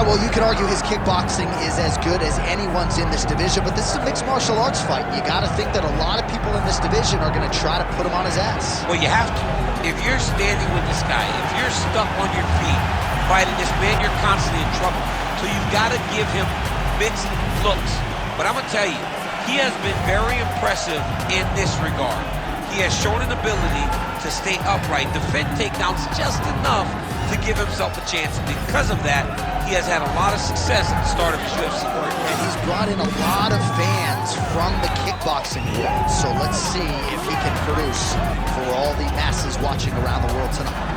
Well, you can argue his kickboxing is as good as anyone's in this division, but this is a mixed martial arts fight. You got to think that a lot of people in this division are going to try to put him on his ass. Well, you have to. If you're standing with this guy, if you're stuck on your feet fighting this man, you're constantly in trouble. So you've got to give him mixed looks. But I'm going to tell you, he has been very impressive in this regard. He has shown an ability to stay upright, defend takedowns just enough to give himself a chance. And because of that, he has had a lot of success at the start of his UFC career. And he's brought in a lot of fans from the kickboxing world. So let's see if he can produce for all the masses watching around the world tonight.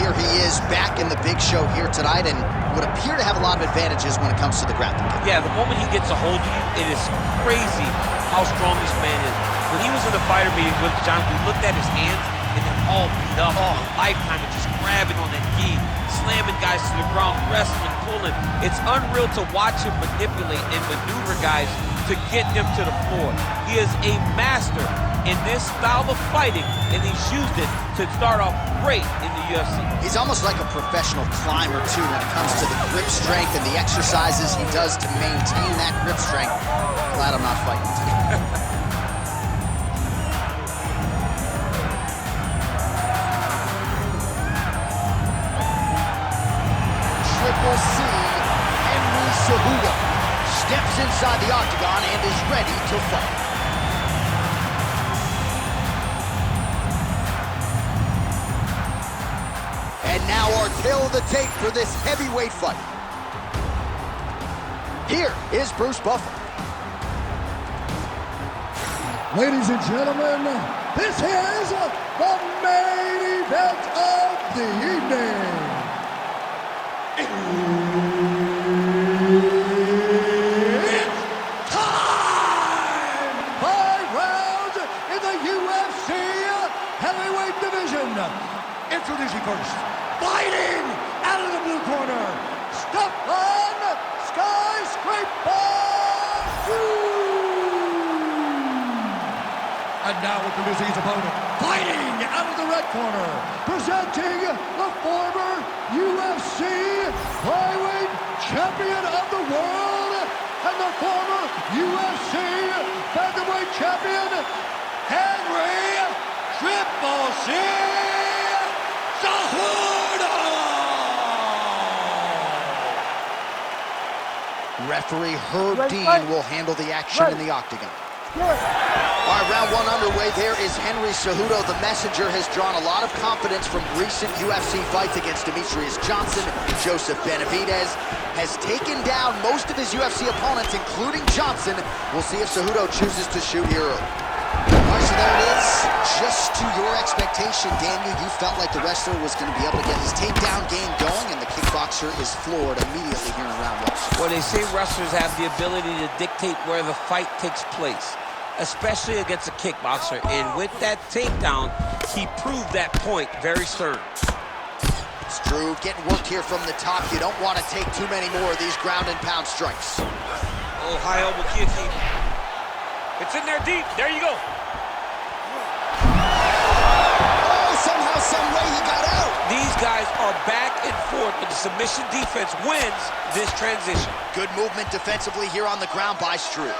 Here he is back in the big show here tonight and would appear to have a lot of advantages when it comes to the grappling game. Yeah, the moment he gets a hold of you, it is crazy how strong this man is. When he was in the fighter meeting with John, we looked at his hands and they're all beat up. A lifetime of just grabbing on that gi, slamming guys to the ground, wrestling, pulling. It's unreal to watch him manipulate and maneuver guys to get them to the floor. He is a master in this style of fighting, and he's used it to start off great in the UFC. He's almost like a professional climber, too, when it comes to the grip strength and the exercises he does to maintain that grip strength. Glad I'm not fighting today. Triple C, Henry Cejudo, steps inside the octagon and is ready to fight. And now our tale of the tape for this heavyweight fight. Here is Bruce Buffer. Ladies and gentlemen, this is the main event of the evening. It's time! 5 rounds in the UFC heavyweight division. Introducing first, fighting out of the blue corner, Stefan Skyscraper And now introducing his opponent, fighting out of the red corner, presenting the former UFC flyweight champion of the world and the former UFC featherweight champion, Henry Triple C Cejudo! Referee Herb Dean will handle the action in the octagon. All right, round one underway. There is Henry Cejudo. The messenger has drawn a lot of confidence from recent UFC fights against Demetrius Johnson. Joseph Benavidez has taken down most of his UFC opponents, including Johnson. We'll see if Cejudo chooses to shoot here early. All right, so there it is. Just to your expectation, Daniel, you felt like the wrestler was going to be able to get his takedown game going, and the kickboxer is floored immediately here in round one. Well, they say wrestlers have the ability to dictate where the fight takes place, especially against a kickboxer. And with that takedown, he proved that point very stern. Struve getting worked here from the top. You don't want to take too many more of these ground and pound strikes. Oh, high elbow guillotine. It's in there deep. There you go. Oh, somehow, some way he got out. These guys are back and forth, but the submission defense wins this transition. Good movement defensively here on the ground by Struve.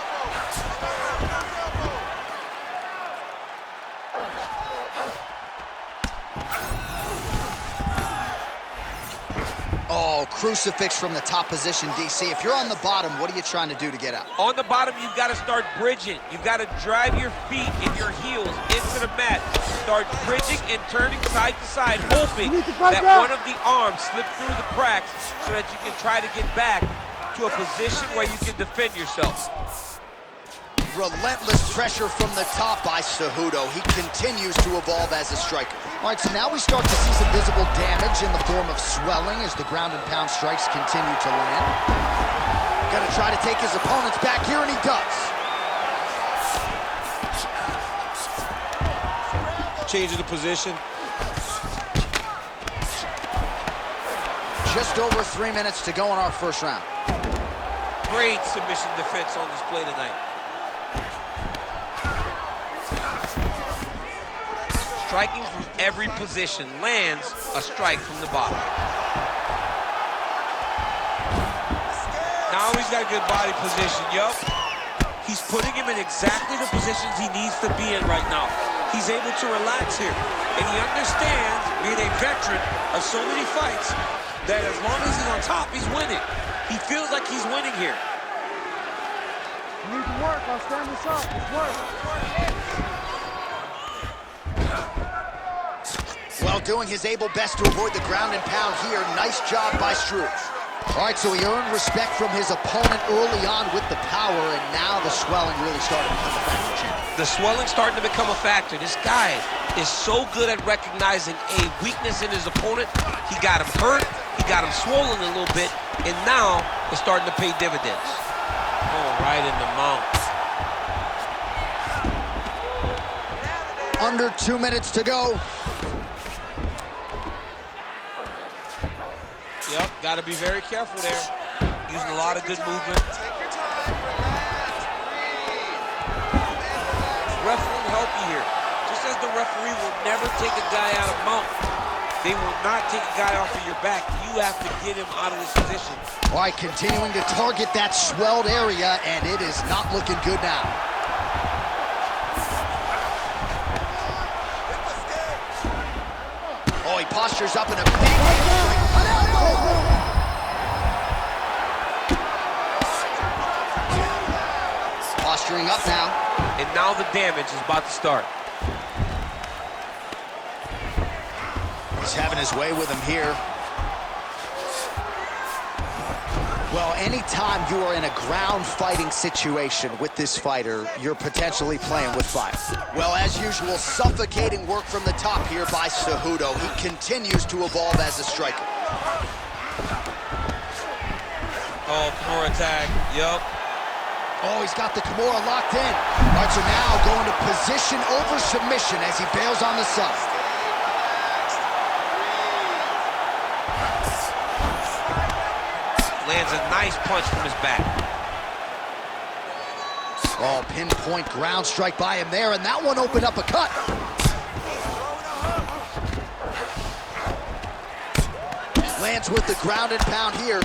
Oh, crucifix from the top position, DC. If you're on the bottom, what are you trying to do to get out? On the bottom, you've got to start bridging. You've got to drive your feet and your heels into the mat. Start bridging and turning side to side, hoping that one of the arms slips through the cracks so that you can try to get back to a position where you can defend yourself. Relentless pressure from the top by Cejudo. He continues to evolve as a striker. All right, so now we start to see some visible damage in the form of swelling as the ground and pound strikes continue to land. Gonna try to take his opponents back here, and he does. Changing the position. Just over 3 minutes to go in our first round. Great submission defense on display tonight. Striking from every position, lands a strike from the bottom. Now he's got a good body position, yup. He's putting him in exactly the positions he needs to be in right now. He's able to relax here, and he understands, being a veteran of so many fights, that as long as he's on top, he's winning. He feels like he's winning here. You need to work. I'll stand this up. It's work. Well, doing his able best to avoid the ground and pound here. Nice job by Struve. All right, so he earned respect from his opponent early on with the power, and now the swelling really started to become a factor. The swelling's starting to become a factor. This guy is so good at recognizing a weakness in his opponent. He got him hurt, he got him swollen a little bit, and now it's starting to pay dividends. Oh, right in the mouth. Under 2 minutes to go. Yep, got to be very careful there. Using a lot of good movement. Ref will help you here. Just as the referee will never take a guy out of mount, they will not take a guy off of your back. You have to get him out of this position. All right, continuing to target that swelled area, and it is not looking good now. Oh, he postures up in a big posturing up now. And now the damage is about to start. He's having his way with him here. Well, anytime you are in a ground fighting situation with this fighter, you're potentially playing with fire. Well, as usual, suffocating work from the top here by Cejudo. He continues to evolve as a striker. Oh, Kimura tag, yup. Oh, he's got the Kimura locked in. All right, so now going to position over submission as he bails on the side. Lands a nice punch from his back. Oh, pinpoint ground strike by him there, and that one opened up a cut. Lands with the ground and pound here.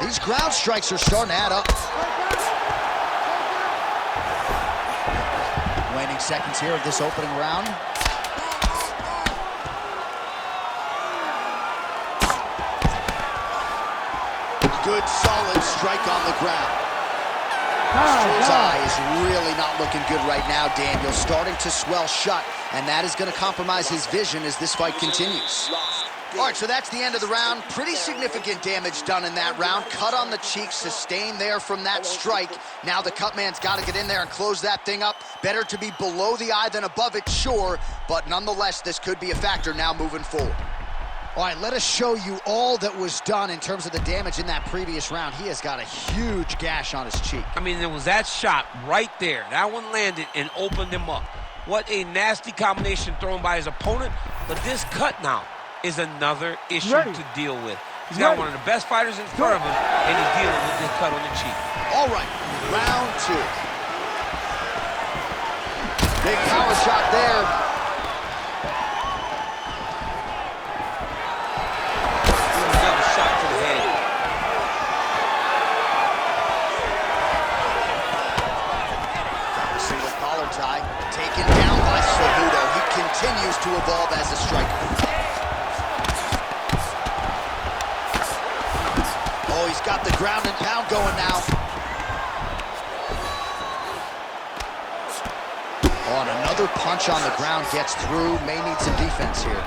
These ground strikes are starting to add up. Waning seconds here of this opening round. Good, solid strike on the ground. Struve's eye is really not looking good right now, Daniel. Starting to swell shut, and that is going to compromise his vision as this fight continues. All right, so that's the end of the round. Pretty significant damage done in that round. Cut on the cheek, sustained there from that strike. Now the cut man's got to get in there and close that thing up. Better to be below the eye than above it, sure, but nonetheless, this could be a factor now moving forward. All right, let us show you all that was done in terms of the damage in that previous round. He has got a huge gash on his cheek. I mean, there was that shot right there. That one landed and opened him up. What a nasty combination thrown by his opponent, but this cut now is another issue to deal with. He's got one of the best fighters in front of him, and he's dealing with this cut on the cheek. All right, round two. Big power shot there. Another shot to the head. Single collar tie, taken down by Cejudo. He continues to evolve as a striker. got the ground and pound going now. Oh, and another punch on the ground gets through. May need some defense here.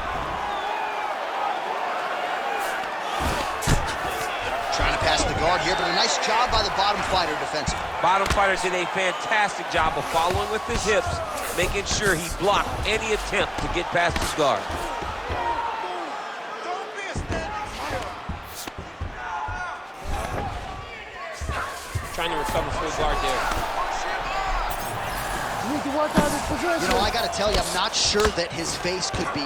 Trying to pass the guard here, but a nice job by the bottom fighter defensively. Bottom fighter did a fantastic job of following with his hips, making sure he blocked any attempt to get past his guard. Trying to recover full guard there. You need to work out his position. You know, I got to tell you, I'm not sure that his face could be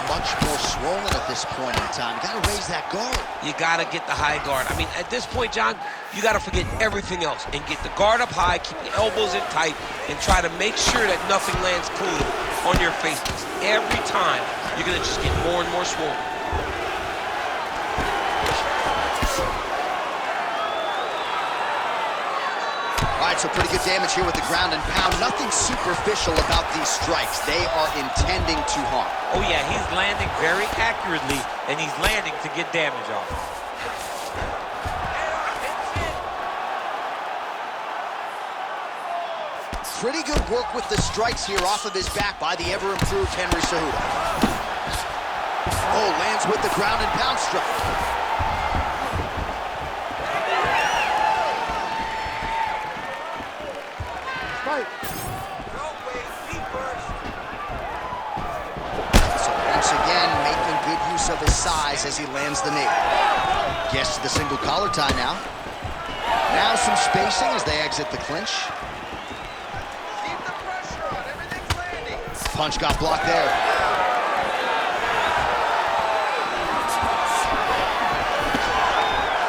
much more swollen at this point in time. You got to raise that guard. You got to get the high guard. I mean, at this point, John, you got to forget everything else and get the guard up high, keep the elbows in tight, and try to make sure that nothing lands clean on your face. Every time, you're going to just get more and more swollen. All right, so pretty good damage here with the ground and pound. Nothing superficial about these strikes. They are intending to harm. Oh, yeah, he's landing very accurately, and he's landing to get damage off. Pretty good work with the strikes here off of his back by the ever-improved Henry Cejudo. Oh, lands with the ground and pound strike. So once again, making good use of his size as he lands the knee. Gets to the single collar tie now. Now some spacing as they exit the clinch. Keep the pressure on, everything's landing. Punch got blocked there.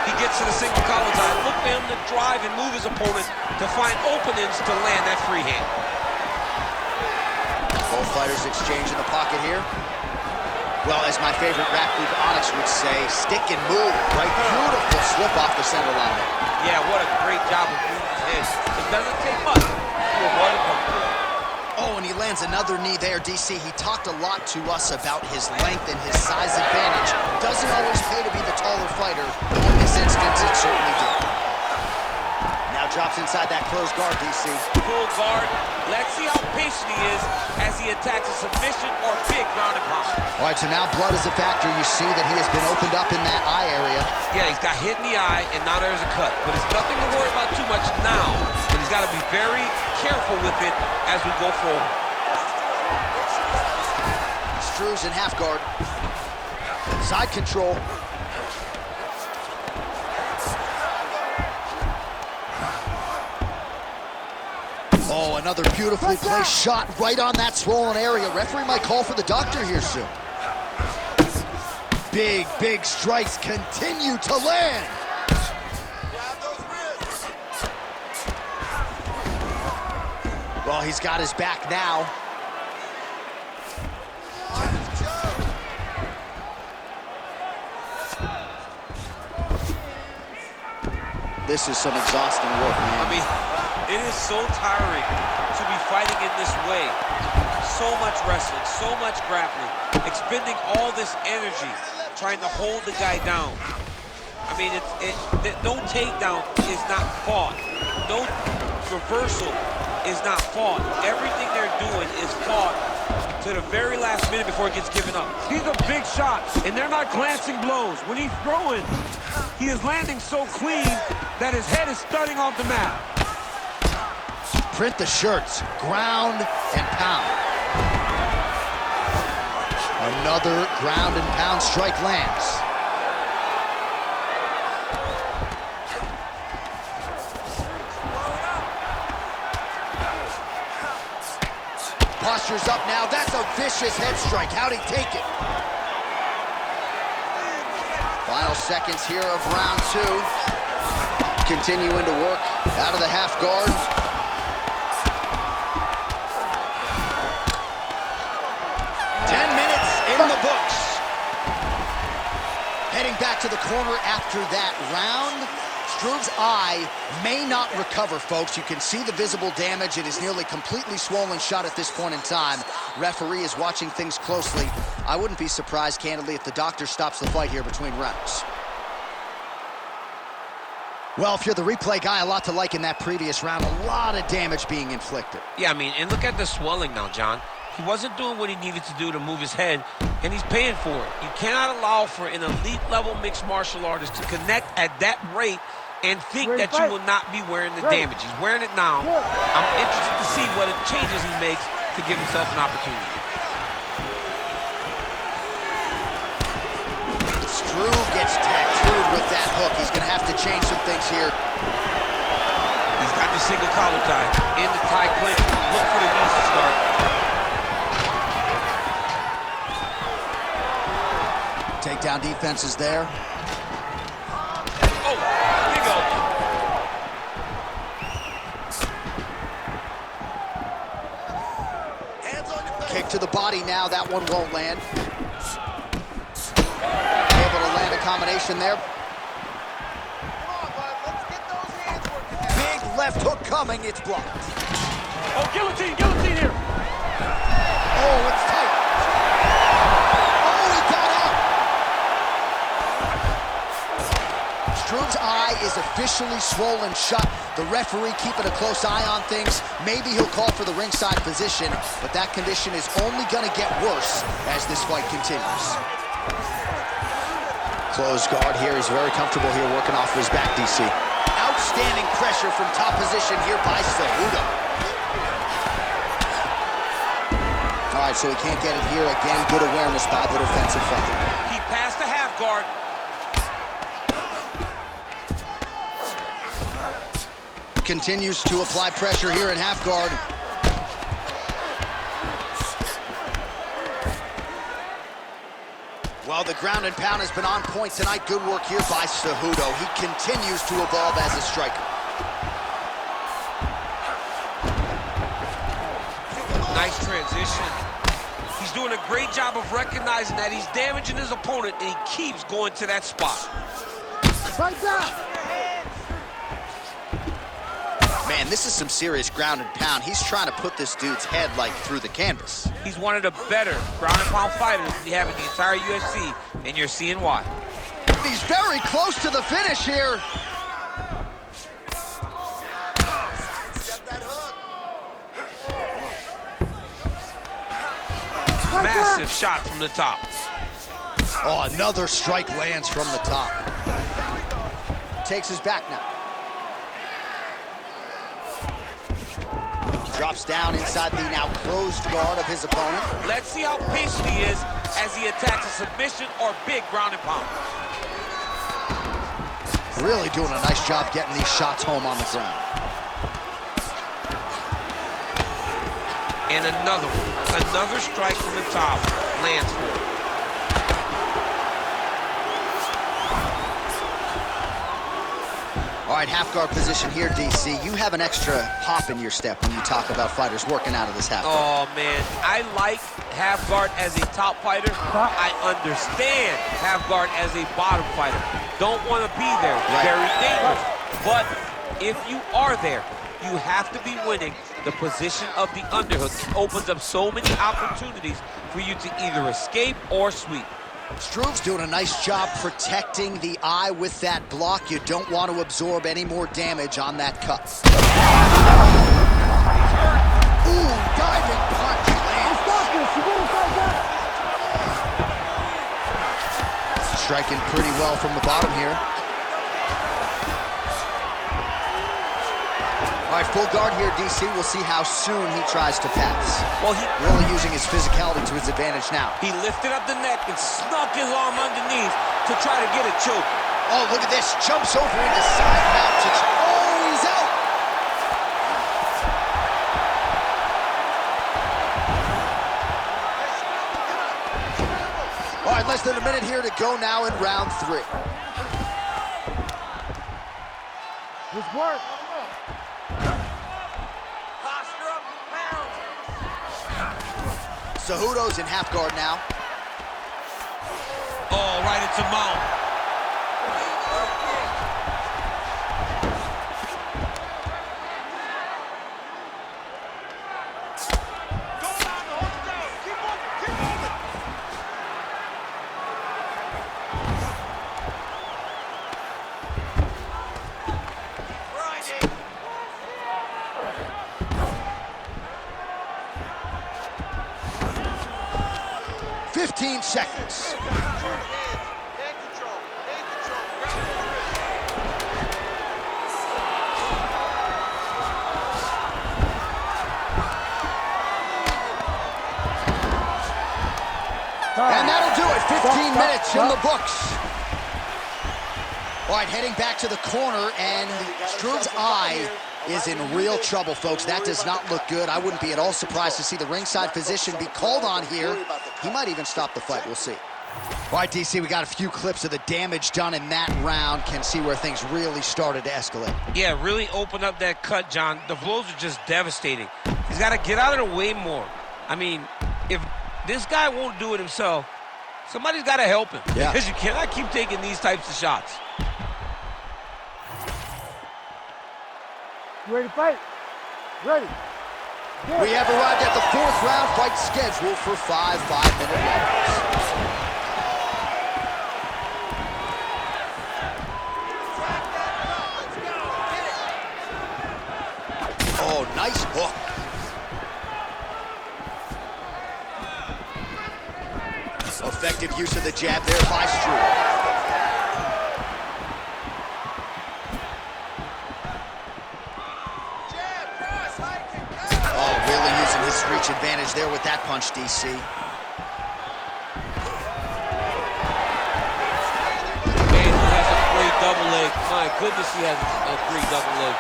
He gets to the single collar tie. Look for him to drive and move his opponent to find openings to land that free hand. Both fighters exchange in the pocket here. Well, as my favorite rap group Onyx would say, stick and move. Right, beautiful slip off the center line. Yeah, what a great job of moving his head. It doesn't take much to avoid a punch. Oh, and he lands another knee there, DC. He talked a lot to us about his length and his size advantage. Doesn't always pay to be the taller fighter. In this instance, it certainly did. Now drops inside that closed guard, DC. Full guard. Let's see how patient he is as he attacks a submission or big ground and pound. All right, so now blood is a factor. You see that he has been opened up in that eye area. Yeah, he's got hit in the eye, and now there's a cut. But it's nothing to worry about too much now. But he's got to be very careful with it as we go forward. Struve's in half guard. Side control. Oh, another beautifully placed shot right on that swollen area. Referee might call for the doctor here soon. Big, big strikes continue to land. Well, he's got his back now. This is some exhausting work, man. I mean, it is so tiring to be fighting in this way. So much wrestling, so much grappling, expending all this energy trying to hold the guy down. I mean, no takedown is not fought. No reversal is not fought. Everything they're doing is fought to the very last minute before it gets given up. These are big shots, and they're not glancing blows. When he's throwing, he is landing so clean that his head is studding off the mat. Print the shirts, ground and pound. Another ground and pound strike lands. Posture's up now. That's a vicious head strike. How'd he take it? Final seconds here of round two. Continuing to work out of the half guard. In the books. Heading back to the corner after that round. Struve's eye may not recover, folks. You can see the visible damage. It is nearly completely swollen shut at this point in time. Referee is watching things closely. I wouldn't be surprised, candidly, if the doctor stops the fight here between rounds. Well, if you're the replay guy, a lot to like in that previous round. A lot of damage being inflicted. Yeah, I mean, and look at the swelling now, John. He wasn't doing what he needed to do to move his head, and he's paying for it. You cannot allow for an elite-level mixed martial artist to connect at that rate and think that you will not be wearing the damage. He's wearing it now. I'm interested to see what changes he makes to give himself an opportunity. Struve gets tattooed with that hook. He's going to have to change some things here. He's got the single collar tie in the tie clinch. Look for the knees to start. Takedown defense is there. Oh, big open. Hands on your face. Kick to the body now. That one won't land. Able to land a combination there. Come on, bud. Let's get those hands working now. Big left hook coming. It's blocked. Oh, guillotine here. Oh, it's tight. Oh, he got out. Struve's eye is officially swollen shut. The referee keeping a close eye on things. Maybe he'll call for the ringside position, but that condition is only going to get worse as this fight continues. Closed guard here. He's very comfortable here working off of his back, DC. Outstanding pressure from top position here by Cejudo. All right, so he can't get it here. Again, good awareness by the defensive fighter. He passed the half guard. Continues to apply pressure here in half guard. Well, the ground and pound has been on point tonight. Good work here by Cejudo. He continues to evolve as a striker. Nice transition. He's doing a great job of recognizing that he's damaging his opponent, and he keeps going to that spot. Right down. Man, this is some serious ground and pound. He's trying to put this dude's head, like, through the canvas. He's one of the better ground and pound fighters we have in the entire UFC, and you're seeing why. He's very close to the finish here. Step that hook. Massive shot from the top. Oh, another strike lands from the top. Takes his back now. Drops down inside the now closed guard of his opponent. Let's see how patient he is as he attacks a submission or big ground and pound. Really doing a nice job getting these shots home on the ground. And another strike from the top lands for him. All right, half guard position here, DC. You have an extra hop in your step when you talk about fighters working out of this half guard. Oh, man. I like half guard as a top fighter. I understand half guard as a bottom fighter. Don't want to be there. Very dangerous. But if you are there, you have to be winning. The position of the underhook opens up so many opportunities for you to either escape or sweep. Struve's doing a nice job protecting the eye with that block. You don't want to absorb any more damage on that cut. Ooh, diving punch lands. Striking pretty well from the bottom here. All right, full guard here, DC. We'll see how soon he tries to pass. Well, he really using his physicality to his advantage now. He lifted up the neck and snuck his arm underneath to try to get a choke. Oh, look at this. Jumps over into side mount. Oh, he's out. All right, less than a minute here to go now in round 3. Good work. Cejudo's in half guard now. Oh, right into mount. 15 seconds. And that'll do it. 15 minutes in the books. All right, heading back to the corner, and Struve's eye is in real trouble, folks. That does not look good. I wouldn't be at all surprised to see the ringside physician be called on here. He might even stop the fight. We'll see. All right, DC, we got a few clips of the damage done in that round. Can see where things really started to escalate. Yeah, really open up that cut, John. The blows are just devastating. He's got to get out of the way more. I mean, if this guy won't do it himself, somebody's got to help him. Yeah. Because you cannot keep taking these types of shots. You ready to fight? Ready. Good. We have arrived at the 4th round fight scheduled for 5 5-minute rounds. Oh, nice hook. Effective use of the jab there by Struve. Oh, really using his reach advantage there with that punch, DC. Man, he has a great double leg. My goodness, he has a great double leg.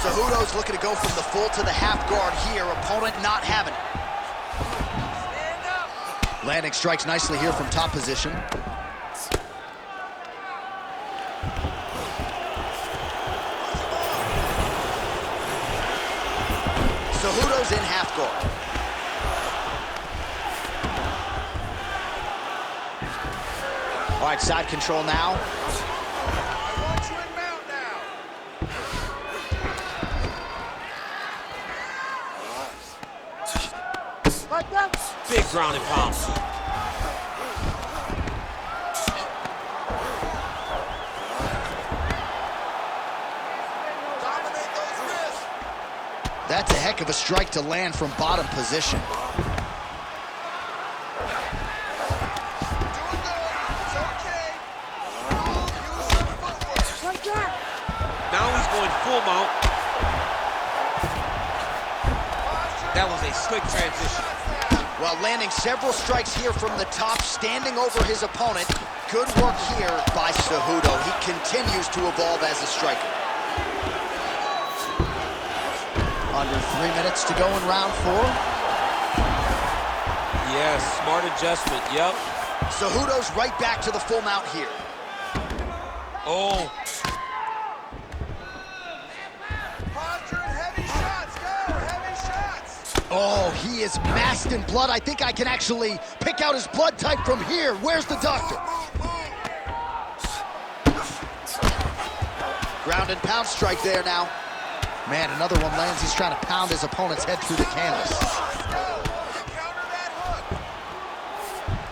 Cejudo's looking to go from the full to the half guard here. Opponent not having it. Landing strikes nicely here from top position. Cejudo's in half guard. All right, side control now. Big ground and pound. That's a heck of a strike to land from bottom position. Now he's going full mount. That was a slick transition. Well, landing several strikes here from the top, standing over his opponent. Good work here by Cejudo. He continues to evolve as a striker. Under 3 minutes to go in round 4. Yes, smart adjustment, yep. Cejudo's right back to the full mount here. Oh. Oh, he is masked in blood. I think I can actually pick out his blood type from here. Where's the doctor? Ground and pound strike there now. Man, another one lands. He's trying to pound his opponent's head through the canvas.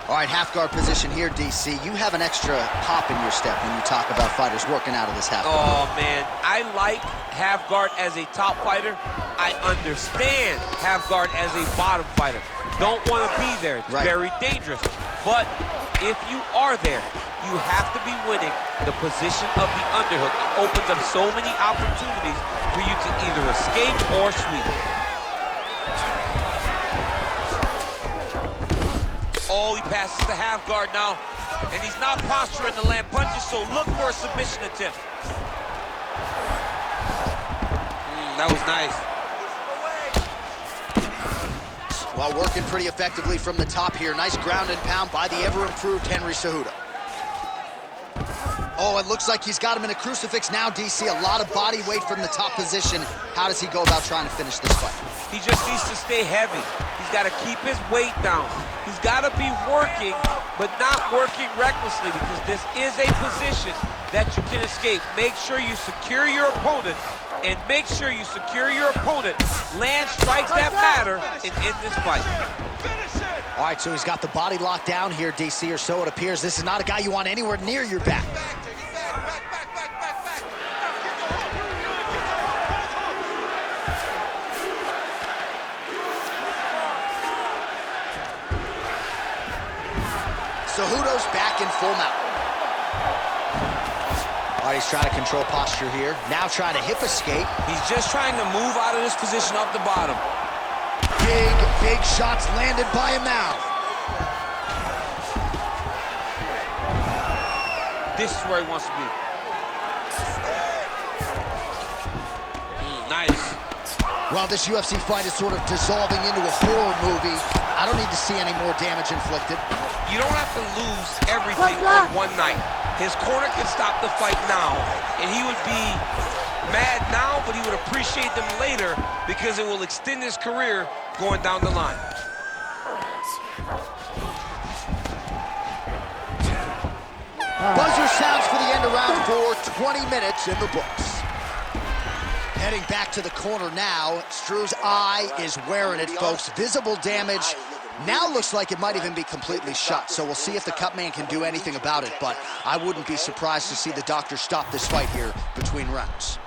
All right, half guard position here, DC. You have an extra pop in your step when you talk about fighters working out of this half guard. Oh, man. I like half guard as a top fighter. I understand half guard as a bottom fighter. Don't want to be there. It's very dangerous. But if you are there, you have to be winning the position of the underhook. It opens up so many opportunities for you to either escape or sweep. Oh, he passes the half guard now. And he's not posturing to land punches, so look for a submission attempt. That was nice. While working pretty effectively from the top here. Nice ground and pound by the ever-improved Henry Cejudo. Oh, it looks like he's got him in a crucifix now, DC. A lot of body weight from the top position. How does he go about trying to finish this fight? He just needs to stay heavy. He's got to keep his weight down. He's got to be working, but not working recklessly, because this is a position that you can escape. Make sure you secure your opponent, and make sure you secure your opponent. Land strikes that matter and end this fight. All right, so he's got the body locked down here, DC, or so it appears. This is not a guy you want anywhere near your back. Cejudo's back in full mount. All right, he's trying to control posture here. Now trying to hip escape. He's just trying to move out of this position off the bottom. Big shots landed by him now. This is where he wants to be. Nice. Well, this UFC fight is sort of dissolving into a horror movie. I don't need to see any more damage inflicted. You don't have to lose everything on one night. His corner can stop the fight now, and he would be mad now, but he would appreciate them later because it will extend his career going down the line. Buzzer sounds for the end of round 4, 20 minutes in the books. Heading back to the corner now, Struve's eye is wearing it, folks. Visible damage. Now looks like it might even be completely shut, so we'll see if the cut man can do anything about it, but I wouldn't be surprised to see the doctor stop this fight here between rounds.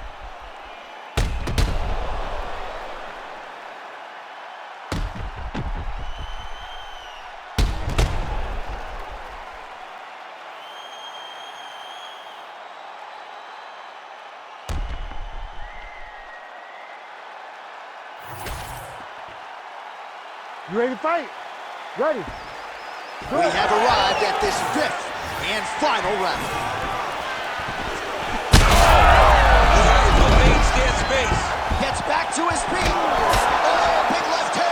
You ready to fight? Ready. We have arrived at this 5th and final round. Gets back to his feet. Oh, big left hand.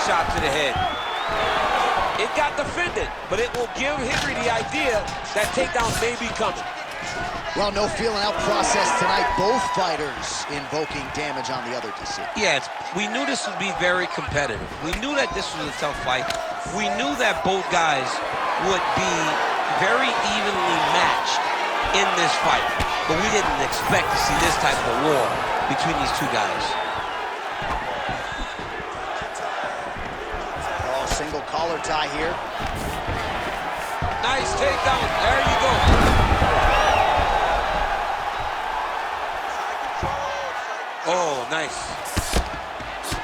Shot to the head. It got defended, but it will give Henry the idea that takedown may be coming. Well, no feeling out process tonight. Both fighters invoking damage on the other DC. Yeah, we knew this would be very competitive. We knew that this was a tough fight. We knew that both guys would be very evenly matched in this fight, but we didn't expect to see this type of war between these two guys. Single collar tie here. Nice takedown. There you go. Oh, nice.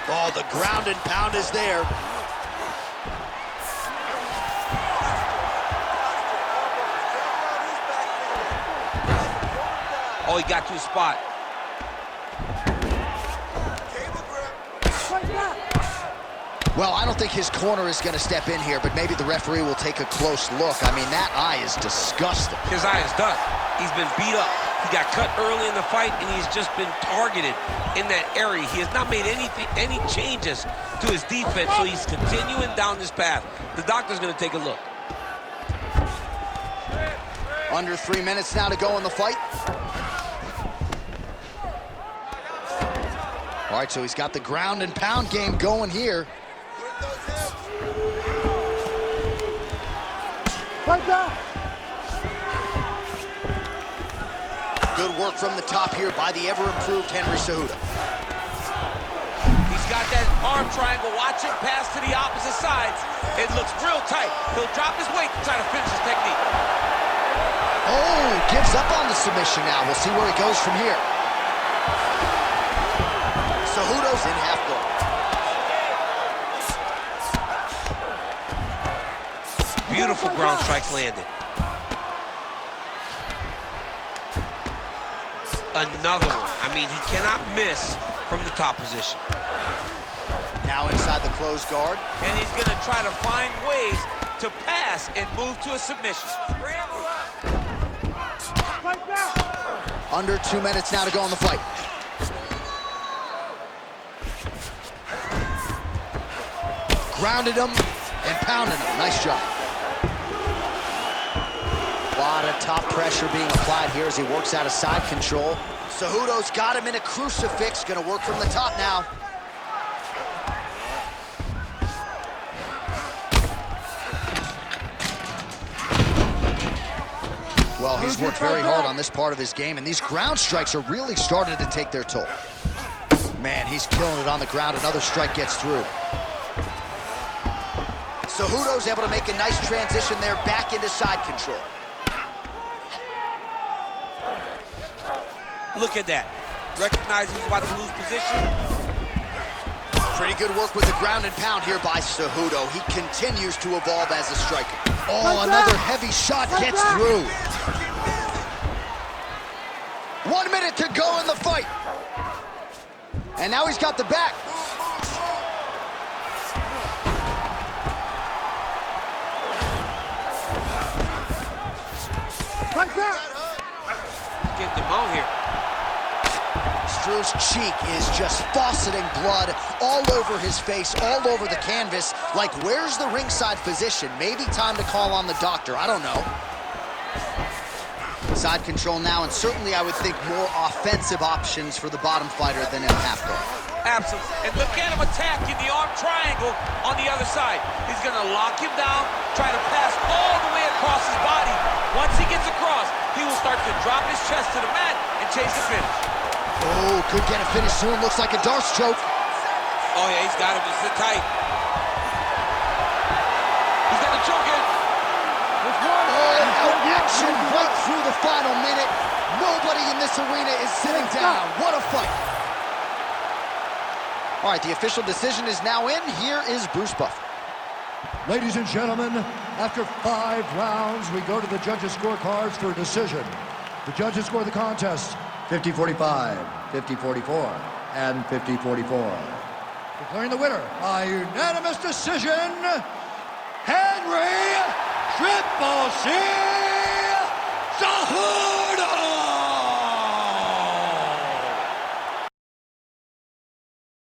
Oh, the ground and pound is there. Oh, he got to his spot. Well, I don't think his corner is going to step in here, but maybe the referee will take a close look. I mean, that eye is disgusting. His eye is done. He's been beat up. He got cut early in the fight, and he's just been targeted in that area. He has not made any changes to his defense, so he's continuing down this path. The doctor's going to take a look. Under 3 minutes now to go in the fight. All right, so he's got the ground and pound game going here. Good work from the top here by the ever-improved Henry Cejudo. He's got that arm triangle. Watch it pass to the opposite side. It looks real tight. He'll drop his weight to try to finish his technique. Oh, gives up on the submission now. We'll see where he goes from here. Cejudo's in half guard. Beautiful ground strikes landed. Another one. I mean, he cannot miss from the top position. Now inside the closed guard. And he's going to try to find ways to pass and move to a submission. Under 2 minutes now to go in the fight. Grounded him and pounded him. Nice job. A lot of top pressure being applied here as he works out of side control. Cejudo's got him in a crucifix. Gonna work from the top now. Well, he's worked very hard on this part of his game, and these ground strikes are really starting to take their toll. Man, he's killing it on the ground. Another strike gets through. Cejudo's able to make a nice transition there back into side control. Look at that. Recognize he's about to lose position. Pretty good work with the ground and pound here by Cejudo. He continues to evolve as a striker. Oh, another heavy shot gets through. 1 minute to go in the fight. And now he's got the back. Getting them on here. Struve's cheek is just fauceting blood all over his face, all over the canvas. Like, where's the ringside physician? Maybe time to call on the doctor. I don't know. Side control now, and certainly I would think more offensive options for the bottom fighter than in half guard. Absolutely. And look at him attacking the arm triangle on the other side. He's going to lock him down, try to pass all the way across his body. Once he gets across, he will start to drop his chest to the mat and chase the finish. Oh, could get a finish soon. Looks like a Darce choke. Oh, yeah, he's got him. Just sit tight. He's got the choke in. Oh, action right through the final minute. Nobody in this arena is sitting down. What a fight. All right, the official decision is now in. Here is Bruce Buffer. Ladies and gentlemen, after 5 rounds, we go to the judges' scorecards for a decision. The judges score the contest 50-45, 50-44, and 50-44. Declaring the winner by unanimous decision, Henry Triple C